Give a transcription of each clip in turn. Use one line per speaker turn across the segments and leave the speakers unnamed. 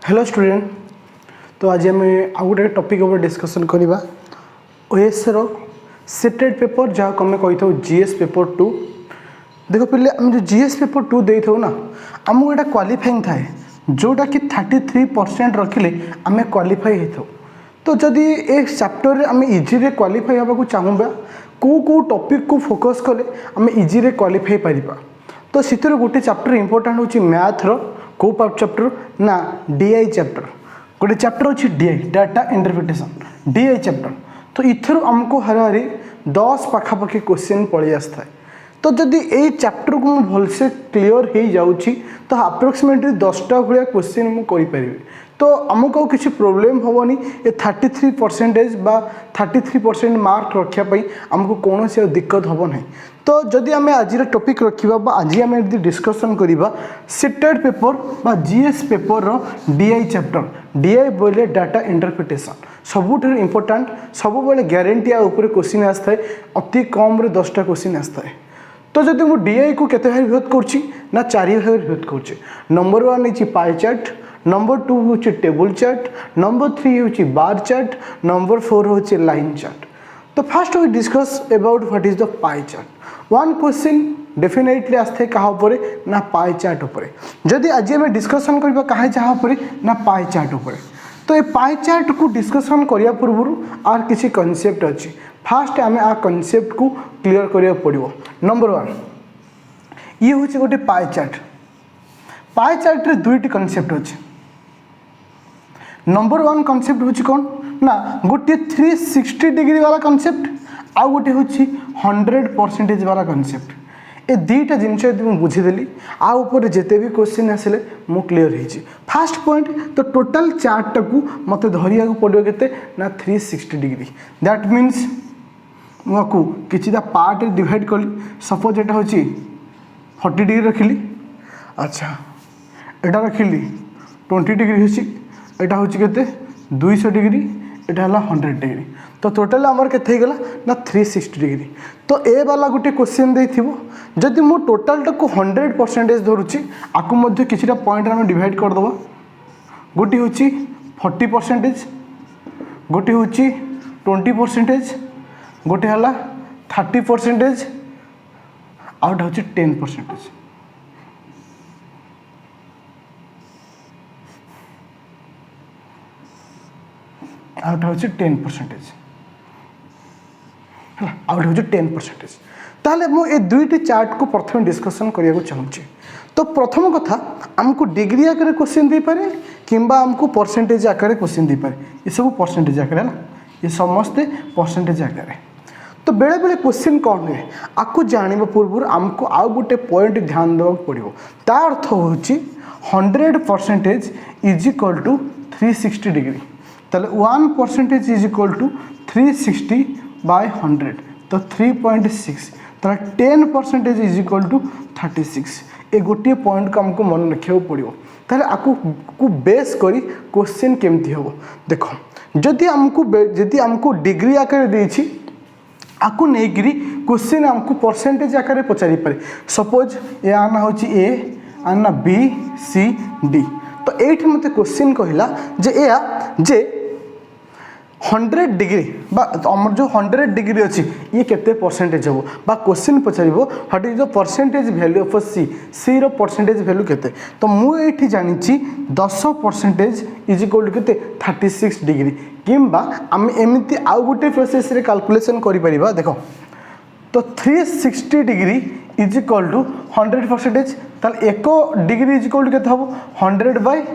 Hello student. तो आज आम आउ गोटे टॉपिक ऊपर डिस्कशन करवा ओएस रो सेटेड पेपर जहाँ आम कही था जीएस पेपर 2। देख पे आम जो जीएस पेपर 2 दे था ना आमको यहाँ क्वालिफाइंग थाए जोटा कि 33% रखिले आम क्वालिफाई हो। तो जदि ए चैप्टर आम इजी क्वालिफाई होगा चाहूबा कौ टॉपिक को फोकस कले आम इजी क्वालिफाई पारिबा। तो सीतर गोटे चैप्टर इंपोर्टेंट होची मैथ रो को चैप्टर ना डीआई चैप्टर गोटे चैप्टर अच्छी DI data interpretation DI chapter. तो इथर आमको हरारी 10 पाखापाखि क्वेश्चन पड़े आसता है। तो जदि ये चैप्टर को मुझे भलसे क्लीयर हो जाऊँगी तो अप्रोक्सीमेटली 10टा भाया क्वेश्चन मुझे तो आमको किसी प्रोब्लेम हेनी ये 33% बा 33% मार्क रखापी आमको कौन से दिक्कत हम ना। तो जदि आम आज टॉपिक रखा आज आम डिस्कसन करवा सेटेड पेपर बा जीएस पेपर रो डीआई चैप्टर डीआई बोले डाटा इंटरप्रिटेशन सबुठ इंपोर्टेंट सब ग्यारंटी ऊपर क्वेश्चन आसता है अति कम 10टा क्वेश्चन आसता है। तो जब मुझे डीआई को केते भाग विभक्त करुच्ची ना 4 भाग विभक्त करुच्ची। नंबर 1 है पाई चार्ट, नंबर 2 हूँ टेबल चार्ट, नंबर 3 हूँ बार चार्ट, नंबर 4 हूँ लाइन चार्ट। तो first we discuss about what is the pie chart. One question definitely आसता है क्या ना पाई चार्ट उपर। जदि आज आम डिस्कसन करवा कहाँ जहाँ ना पाई चार्ट उपर। तो ये पाई चार्ट को डिस्कसन करने पूर्व आर किसी कॉन्सेप्ट अच्छी फास्ट आम आ कॉन्सेप्ट को क्लीयर करिया पड़ो। नंबर 1 ये हूँ गोटे पाई चार्ट। पाई चार्ट रे दुईटी कॉन्सेप्ट अच्छे। नंबर 1 कॉन्सेप्ट हूँ कौन ना गोटे 360 डिग्री वाला कॉन्सेप्ट आउ गोटे हूँ 100% वाला कॉन्सेप्ट। ए दुईटा जिनस यदि मुझे बुझीदेली आउपर जिते भी क्वेश्चन आसिले मु क्लीयर हो। फास्ट पॉइंट तो टोटल चार्ट को मत धरिया पड़ो के ना 360 डिग्री। दैट मीन्स मुझे किसी पार्ट डिवाइड कली सपोज एटा हूँ 40 डिग्री रखिली। अच्छा एटा रखिली 20 डिग्री हो एटा हूँ के 200 डिग्री एटा 100 डिग्री। तो टोटाल आमर के ना 360 डिग्री। तो ए वाला गोटे क्वेश्चन दे जदि मु टोटाल को 100% धरुची आपको मध्य किसी पॉइंट आम डिवाइड करदे। गोटे हूँ 40%, गोटे हूँ 20%, गोटे है 30%, आउटा हूँ 10%। आउटा हूँ 10% है आउट हूँ 10%। ताहले मुझे दुईटी चार्ट को प्रथम डिस्कसन करने को चाहूँगी। तो प्रथम कथा आमको डिग्री आकार क्वेश्चन दे पारे किंबा आमको परसेंटेज आकार क्वेश्चन दे पारे। ये सब परसेंटेज आकार है ना ये समस्ते परसेंटेज आकार। तो बेले बेले क्वेश्चन कौन हुए आपको जानवा पूर्व आमको आउ गोटे पॉइंट ध्यान देवा पड़ो। ता अर्थ हूँ 100% इज इक्वल टू 360 डिग्री। ताले 1% इज इक्वल टू 360 बाय 100 तो 3.6। तो 10% इज इक्वल टू 36। ए गोटे पॉइंट को आमको मन रखा पड़ो। ताले आपको बेस करी क्वेश्चन केमती हम देख जदि आमको डिग्री आकार देछि आपको नहींकि क्वेश्चन आमको परसेंटेज आकार पचारि पारे। सपोज ये आना हूँ ए आना बी सी डी। तो ये मत क्वेश्चन कहला जे 100 डिग्री आमर जो 100 डिग्री अच्छी ये केते परसेंटेज हम बा क्वेश्चन पचार what is the percentage value of C रो परसेंटेज वैल्यू केते। तो मुझे जानी 10% इज इक्वल टू केते 36 डिग्री किंबा आम एमती आउ गोटे प्रोसेस रे कैलकुलेशन करिपरिबा। देखो तो 360 डिग्री इज इक्वल टू 100%। ताल 1 डिग्री इज इक्वल टू केते हम 100 बाय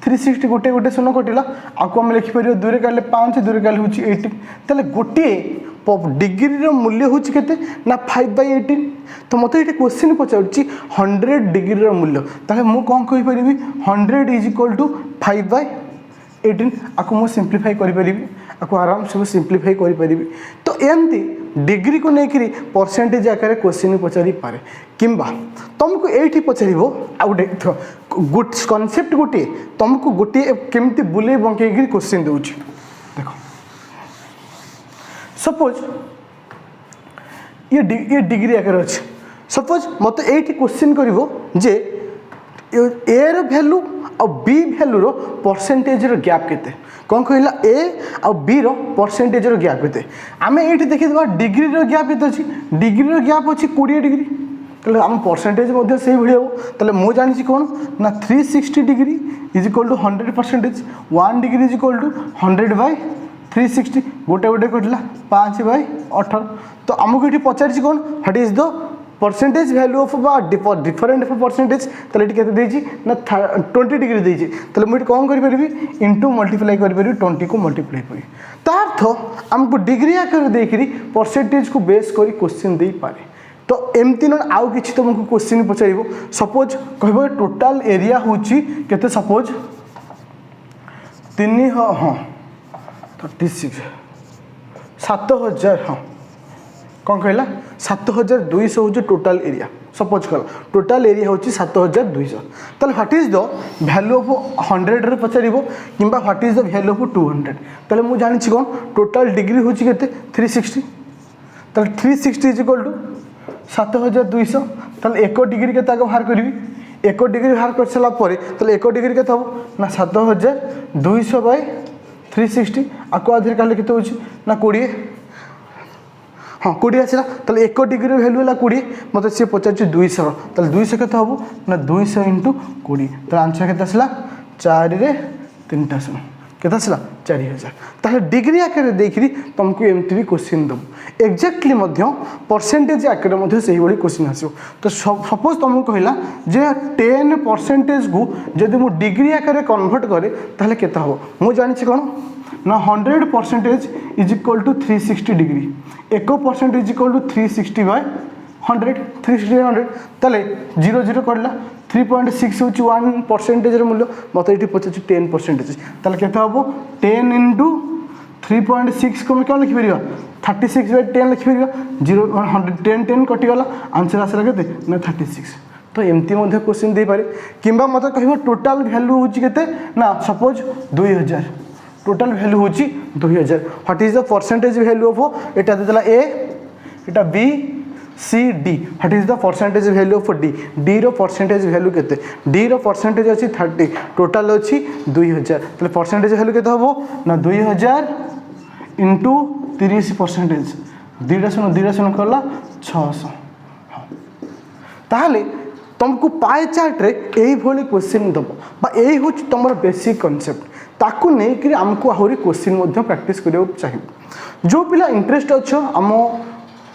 360 गोटे गोटे शून्य कटिला आपको आम लिखिपर 2 काले 5 2 काले हूँ 18। ताले गोटे डिग्री मूल्य हूँ के ना 5/18। तो मत ये क्वेश्चन पचार 100 डिग्री मूल्य ताले मु कौन कहीपरि 100 इज इक्वल टू 5/18 आपको मुझे सिंप्लीफाई करी आपको आराम से सिंप्लीफाई करी। तो एमती डिग्री को लेकर परसेंटेज आकार क्वेश्चन पचारि पारे किंबा तुमको ये पचार गोटे कनसेप्ट गोटे तुमको गोटे केमती बुले बंकई क्वेश्चन दूँ। देख सपोज ये डिग्री आकार अच्छे। सपोज मत ये क्वेश्चन कर ए रो वैल्यू आ बी भैल्यू रो परसेंटेज रो गैप केते कौन कहला ए आ बी रो परसेंटेज रो गैप केते आमे एठी देखि देबा डिग्री रो गैप केते अछि डिग्री रो गैप अछि 20 डिग्री ताले हम परसेंटेज मध्ये सेही भଳି हो ताले मो जानि छी कोन ना 360 degree is equal to 100% 1 degree is equal to 100/360 गोटे गोटे कटला 5/18 तो आमको ये पचार कौन what is the percentage value of different of percentage ताले ये केते ना 20 डिग्री देछि ताले मुझे कौन करि परबी इनटू मल्टीप्लाई करि परबी 20 को मल्टीप्लाई करी तार अर्थ आमको डिग्री आकर देखिरी परसेंटेज को बेस करी क्वेश्चन दे पारे तो एमती न आउ किछि तुमको क्वेश्चन पचारिबो सपोज कहबो टोटल एरिया होची केते सपोज 3 हां 36 7000 हां कौन कहला 7200 हूँ टोटल एरिया सपोज कर टोटल एरिया हूँ 7200 ताले what is the value of 100 रे पचारिबो किंबा what is the value of 200 ताले मु जानि छी कोन टोटल डिग्री हूँ केते 360 ताले 360 इज इक्वल टू 7200 ताले 1 डिग्री केते आगे बाहर करबी 1 डिग्री बाहर कर सला परे ताले 1 डिग्री केते हो ना 7200/360 आको आधे काले केते होची ना 20 हाँ 20 आसला ताले 1 डिग्री वैल्यू है 20 मतलब सी पचार 200 ताले 200 केते हम ना 200 × 20 तो आंसर केते आसला 4 रे 3टा शून्य केते आसला 4000 ताले डिग्री आकर देखिरी तुमको एमती भी क्वेश्चन दब एक्जाक्टली मध्य परसेंटेज आकर मध्य सही बड़ी क्वेश्चन आसो तो सपोज तुमको कहला जे 10% को जदि मु डिग्री आकर कन्वर्ट करे ताले केते हो मु जानि छी कोन ना 100% is equal to 360 degree 1% is equal to 360/100 360/100 ताले 0 करला 3.6 होची 1% मूल्य मत ये पचास 10% ताले केते हबो 10 × 3.6 को मैं क्या लिखि परिबा 36/10 लिखि परिबा 0 100 10 कटि गला आंसर आसला केते ना 36 तो एमती मध्ये क्वेश्चन दे पारे किंबा मत कहबो टोटल वैल्यू होची केते ना सपोज 2000 टोटल वैल्यू होची 2000 what is the percentage value of एटा देला ए एटा B C D what is the percentage value of D D रो परसेंटेज वैल्यू केते डी रो परसेंटेज अछि 30 टोटल अछि 2000 तले परसेंटेज वैल्यू केते हबो ना 2000 * 30% दीडा शून्य करला 600 ताहले तुमको पाए चार्ट रे एही भली क्वेश्चन दबो बा एही हो तुमर बेसिक कांसेप्ट ताकू नहीं कि आमको आहरी क्वेश्चन मध्य प्रैक्टिस करियो चाहिए जो पिला इंटरेस्ट अच्छो आम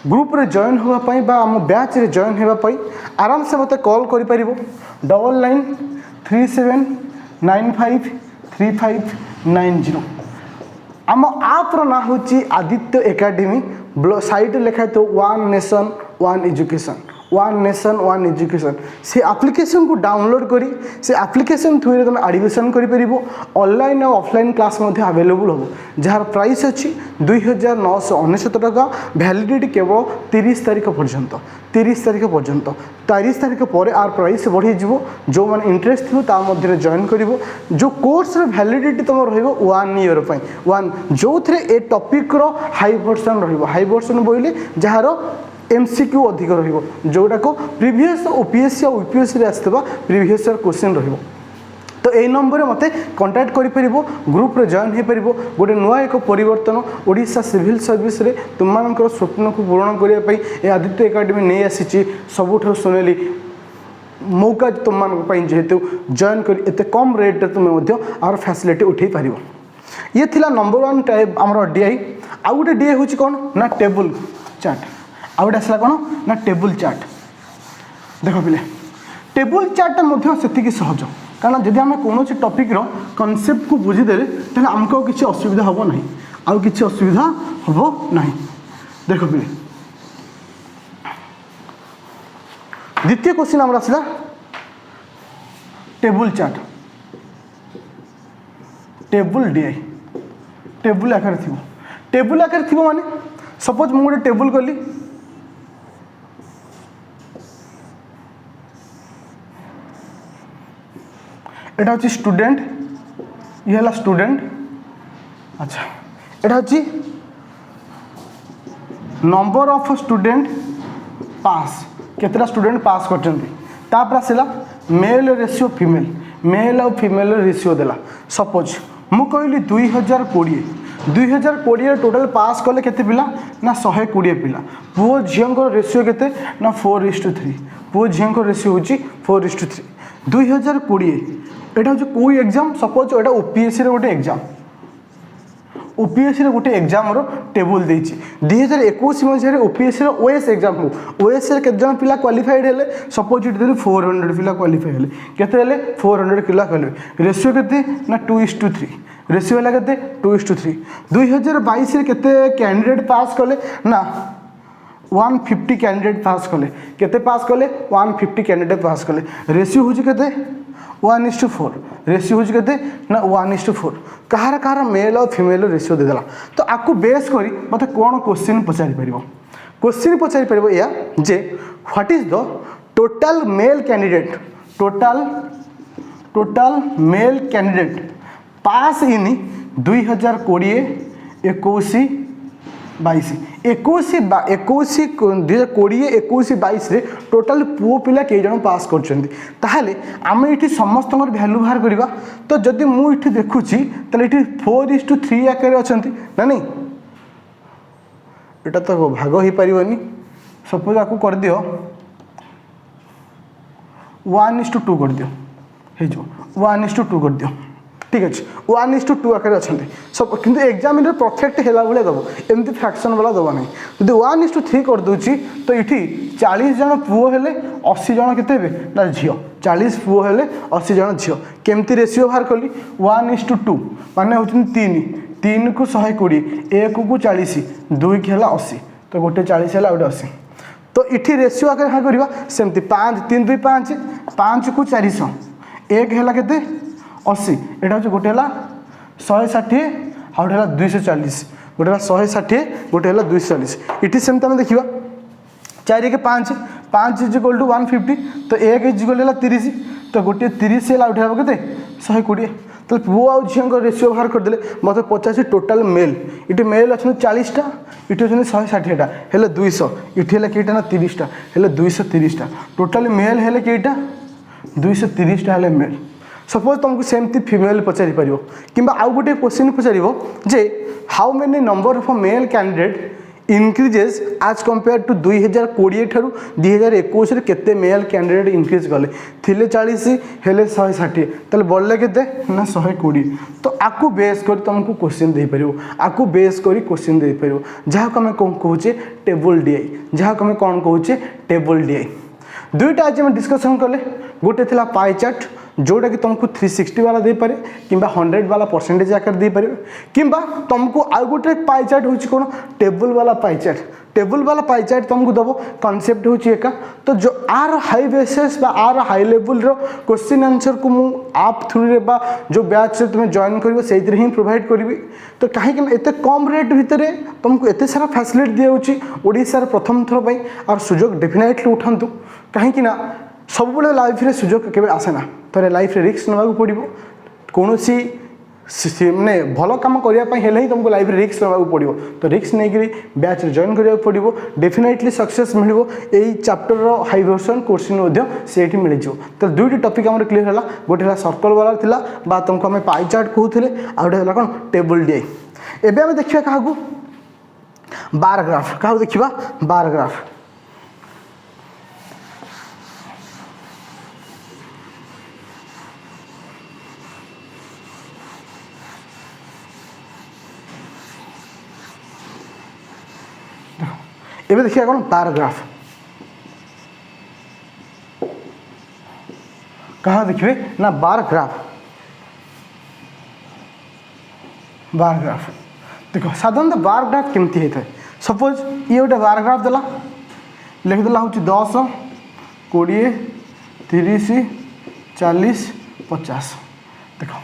ग्रुप रे जॉइन होगा पाई बा आम बैच रे जॉइन होगा पाई आराम से मते कॉल करि परिबो 9937953590 आम आप रो ना होची आदित्य एकेडमी साइट लिखा तो one nation one education one nation one education से एप्लिकेशन को डाउनलोड करी से एप्लिकेशन थ्रू तुम एडमिशन करि परिबो ऑनलाइन और ऑफलाइन क्लास मध्ये अवेलेबल हो जार प्राइस अछि 2999 टका वैलिडिटी केवल 30 तारिख पर्यंत 30 तारिख पर आर प्राइस बढ़ी जीवो जो माने इंटरेस्ट थियो ता मध्ये जॉइन करिवो जो कोर्स रो वैलिडिटी तुम रहिबो 1 ईयर पई वन जो थरे ए टॉपिक रो हाई वर्जन रहिबो हाई वर्जन बोइले जहारो एमसीक्यू अधिक रहिबो जोटा को प्रीवियस ओपीएससी और यूपीएससी रे आस्तबा प्रीवियस ईयर क्वेश्चन रहिबो तो ए नंबर मते कांटेक्ट करि परिबो ग्रुप रे जॉइन हे परिबो गोटे नुआ एक परिवर्तन ओडिशा सिविल सर्विस रे तुम मानकर स्वप्न को पूर्ण करिया पई ए आदित्य एकेडमी नै आसीची सबुठ सुनेली मौका तुम मान पई जेहेतु जॉइन करी एते कम रेट रे तुम मध्य आर फैसिलिटी उठै परिबो ये थिला नंबर 1 टाइप हमरो डीआई आ गोटे डीआई होची कोन ना टेबल चार्ट आउट आसला कोन ना टेबल चार्ट देखो पिले टेबल चार्ट मध्य सेति सहज कारण जदि आम कौन टॉपिक रो कॉन्सेप्ट को बुझीदेले तेल आमको किसी असुविधा हम ना आउ किसी असुविधा हम ना देखो पिले द्वितीय क्वेश्चन आमर आसला table chart table DI table आकार थी माने सपोज मु गोटे टेबल कली एटा हूँ स्टूडेंट ये है स्टूडेंट अच्छा एटा हूँ नंबर ऑफ स्टूडेंट पास केतरा स्टूडेंट पास करछन्ती तापर आसला मेल रेशियो फीमेल मेल और फीमेल रेशियो देला सपोज मु कहली 2020 टोटल पास कले केते पिला ना 120 पिला पुओ झीओं रेशियो केते ना 4:3 पुओ झीओं रेशियो होची 4:3 2020 एटा जो कोई एग्जाम सपोज एटा ओपीएससी रे गोटे एग्जाम ओपीएससी रे गोटे एग्जाम रो टेबल देछि 2021 मझे ओपीएससी रो ओएस एग्जाम हो ओएस रे केते जन पिला क्वालिफाइड हेले सपोज इट 400 पिला क्वालिफाई हेले केते हेले 400 पिला क्वालिफाई रेशियो केते ना 2:3 रेशियो होला केते 2:3 2022 रे केते कैंडिडेट पास कले ना 150 कैंडिडेट पास कले केते पास कले 150 कैंडिडेट पास कले रेशियो होछि केते 1:4 रेशियो होछि केते ना 1:4 कहार कहार मेल और फीमेल रेशियो दे देला तो आपको बेस करी मते कोन क्वेश्चन पचारि परिबो क्वेश्चन पचारि परिबो या जे what is the total male candidate total male candidate pass in 2020-21 रे टोटल पुओ पिला कई जन पास करछन्ती ताहाले आमे इठी समस्त वैल्यू बाहर करबा तो जदि मु इठी देखुची तले इठी 4:3 आकर अछन्ती ना नहीं एटा तो भाग ही परिवनी सपोज आकु कर दियो 1:2 कर दियो हे जो 1:2 कर दियो ठीक अच्छे 1:2 आकर अच्छा सब किंतु एग्जाम परफेक्ट है भाई दब एमती फ्रैक्शन वाला दबा नहीं जब 1:3 कर दूची तो ये 40 जन पुओ हेले 80 जन केते ना झील 40 पुओ हेले 80 जन झील केमती रेशियो बाहर कली 1:2 माने होती 3 को 120 1 को 40 2 की है 80 तो गोटे 40 है गोटे 80 तो इठी रेशियो आकर हाँ करवा सेमती 5 3 2 5 5 को 400 1 है केते 80 एटा हूँ गोटे 160 आउ गोटे 240 गोटे 160 गोटे 240 इटी सेमती आम देखा 4 के 5 5 इज इक्वल टू 150 तो 1 इज इक्वल 30 तो गोटे 30 है उठे के 120 तो पुओ आउ झील रेशियो बाहर करदे मत 50 टोटाल मेल इटी मेल अच्छा 40टा इटी अच्छा 160टा हेले 200 इटी है कईटा ना 30टा हेले 230टा टोटाल मेल हेले कईटा 230टा हेले मेल सपोज तुमको सेमती फीमेल पचारि पारिबो किंबा आउ गोटे क्वेश्चन पचारिबो जे how many number of male candidate increases as compare to 2020 ठारू 2021 रे केते मेल कैंडिडेट इनक्रीज गले थिले 40 हेले 160 तले बढ़ले केते ना 120 तो आकु बेस कर तुमको क्वेश्चन दे परिबो आकु बेस करी क्वेश्चन दे परिबो जहा को हम कोन कहूचे टेबल डीआई जहा को हम कोन कहूचे टेबल डीआई दुईटा आज हम डिस्कशन कले गोटे थिला पाई चार्ट जोटा कि तुमको 360 वाला दे पारे किंबा 100 वाला परसेंटेज आकर दे पारे किंबा तुमको आउ गोटे पाई चार्ट होची कोन टेबल वाला पाई चार्ट तुमको दबो कांसेप्ट होची एका तो जो आर हाई बेसिस बा आर हाई लेवल रो क्वेश्चन आंसर को मु आप थ्रू रे बा जो बैच से तुम जॉइन करिवो सेइतिर ही प्रोवाइड करबी तो काहे कि एते कम रेट भितरे तुमको एते सारा फैसिलिटी दिया होची ओडिसा रे प्रथम थर पई और सुजोग डेफिनेटली उठांतु काहे कि ना सब बळे लाइफ रे सुजोग केबे आसे ना तो लाइफ रे रिस्क नबाक पड़ो कौन मैंने भल कम करने ही तुमको लाइफ रे रिस्क नबाक पड़ो तो रिस्क नहीं बैच रे जॉइन करा पड़ो डेफिनेटली सक्सेस मिल यही चैप्टर हाई वर्सन क्वेश्चन से मिल जाओ तो दुईटी टॉपिक आम क्लीयर है गोटे सर्कल वाला थिला बा तुमको आम पाई चार्ट कहते आउटे कौन टेबल डीआई एवं आम देखा क्या बार ग्राफ क्या देखा बार ग्राफ एबे देखिए कौन बार ग्राफ कहाँ देखिए ना बार ग्राफ देखो साधारणतः बार ग्राफ केमती होता है सपोज ये गोटे बार ग्राफ देला लिखदेला हूँ 10 20 30 40 50 देखो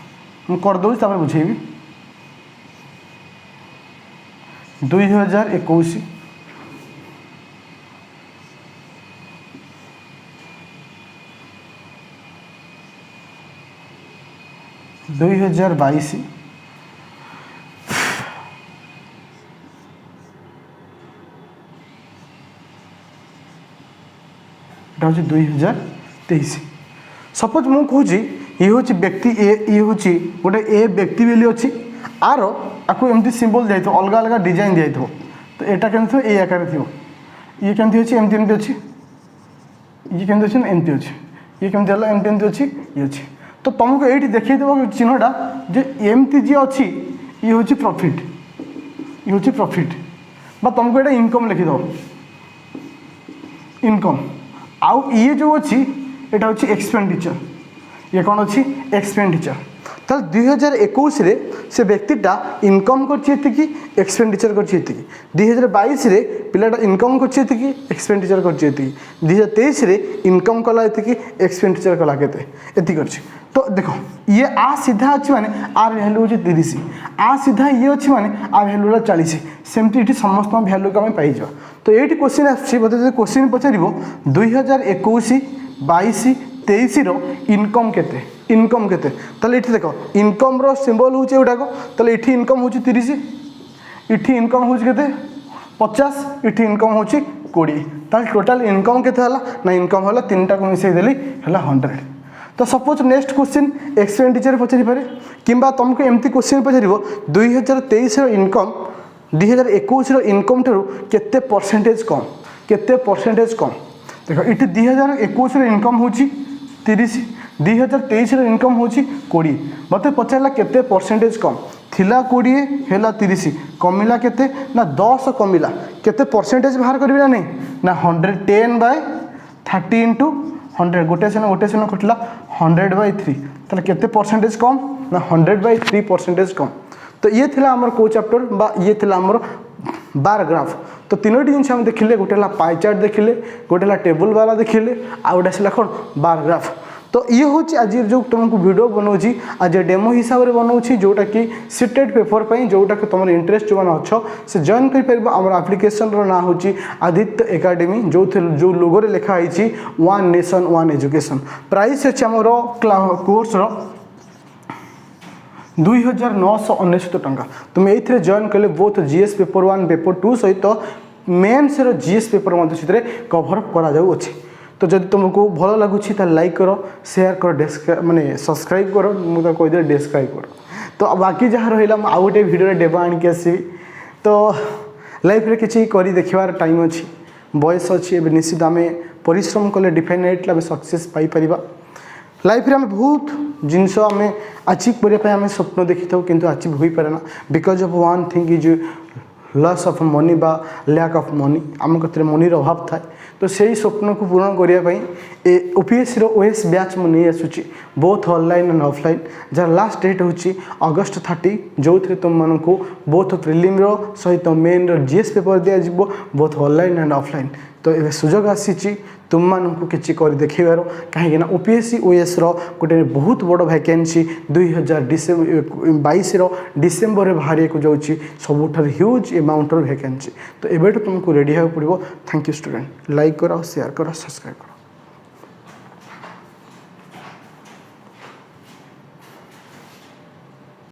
मुझे करदे तापर बुझेबी 2021 2022 2023 सपोज मु कहूँ ये हूँ व्यक्ति ए, ये हूँ गोटे ए व्यक्ति बोली अच्छी आर आपको एमती सिंबल दिया अलग अलग डिजाइन दिया तो यहाँ केमती ए आकार थी ये केमती अच्छी एमती एमती अच्छी ये केमती अच्छे एमती अच्छे ये केमती है एमती एमती अच्छी ये अच्छी तो तुमको ये देखिए चिन्हटा जे एमती जी अच्छी ये हूँ प्रॉफिट ये हूँ प्रॉफिट बा तुमको ये इनकम लिखिद इनकम आउ ये जो अच्छी यहाँ हूँ एक्सपेंडिचर ये कौन अच्छी एक्सपेंडिचर तो 2021 से व्यक्तिटा इनकम कर एक्सपेंडिचर कर 2022 रे पिलाटा इनकम कर एक्सपेंडिचर कर 2023 रे इनकम कला एक्सपेंडिचर कला केते कर तो देखो ये आ सीधा अच्छी माने आर भैल्यू हूँ 30 आ सीधा ये अच्छी माने आ भैल्यू 40 सेमती ये समस्त भैल्यू को आम पाई तो ये क्वेश्चन आते क्वेश्चन पचार 2021 22 23 इनकम केते इनकम केते ताले इठी देखो इनकम रो सिंबल होचे एटाक ताले इठी इनकम होची 30 इठी इनकम होची केते 50 इठी इनकम होची 20 ताले टोटल इनकम केते हला ना इनकम हला तीनटा को मिसई देली हला 100 तो सपोज नेक्स्ट क्वेश्चन एक्सपेंडिचर पचारि पारे किंबा तुमको एमती क्वेश्चन पचारिबो 2023 रो इनकम 2021 रो इनकम ठारू केते परसेंटेज कम देखो इठी 2021 रो इनकम होची 30 2023 इनकम हूँ 20 मत पचारा केते परसेंटेज कम थिला 20 है 30 कमिला केते ना 10 कमिला केते परसेंटेज बाहर करी ना नहीं ना 110 बाय 30 इंटू 100 गोटे सेन कटला 100/3 ताले केते परसेंटेज कम ना 100/3 परसेंटेज कम तो ये थिला हमर को चैप्टर बा ये थिला हमर बार ग्राफ तो तीनोटी जिन आम देखिले गोटे पाई चार्ट देखिले गोटे टेबल वाला देखिले आ गोटे कौन बार ग्राफ तो ये हूँ आज जो तुमको वीडियो बनाऊँगी आज डेमो हिसाब से बनाऊँगी जोटा कि सीटेड पेपर पर जोटा कि तुम इंटरेस्ट जो मैंने अच्छो से जॉइन कर आम आप्लिकेसन ना हूँ आदित्य एकेडमी जो लोगोरे लिखाई one nation one education price अच्छे आमर कोर्स 2999 टंका तुम ये जॉइन कले बोथ जीएस पेपर 1 पेपर 2 सहित मेन्स जीएस पेपर से कभर कर तो जब तुमको भल लगुच लाइक करो शेयर करो माने सब्सक्राइब करो मुझे कहीदे डिस्क्राइब करो तो बाकी जहाँ रहा आउ गोटे भिडियो डेबा आणिक आसबि तो लाइफ रे किसी करी देखिबार टाइम अच्छी बयस अच्छी निश्चित आम परिश्रम कले डिफाइनेटली आम सक्सेस पाई लाइफ रे आम बहुत जिनस आम अचीव करने स्वप्न देखी था किंतु अचीव हो पारे ना because of one thing is loss of money बा लैक ऑफ मनी आम कतरे मनी अभाव थाए तो सही स्वप्न को पूर्ण करने ओपीएससी ओएस बैच मुझे नहीं आसूँ बोथ ऑनलाइन एंड ऑफलाइन जार लास्ट डेट हूँ अगस्ट 30 जो तुम मानक बोथ प्रिलिम सहित मेन जीएस पेपर दिज्व बोथ ऑनलाइन एंड ऑफलाइन तो ये सुजोग आसी तुम मानक किसी कर देखार कहीं ओपीएससी ओएस गोटे बहुत बड़ वैकेंसी 2022 डिसेम्बर में बाहर को जाऊँगी सबुठ ह्यूज एमाउंटर वैकेंसी तो एबेठू तुमको रेडी होगा पड़ो थैंक यू स्टूडेंट लाइक करो शेयर करो सब्सक्राइब करो।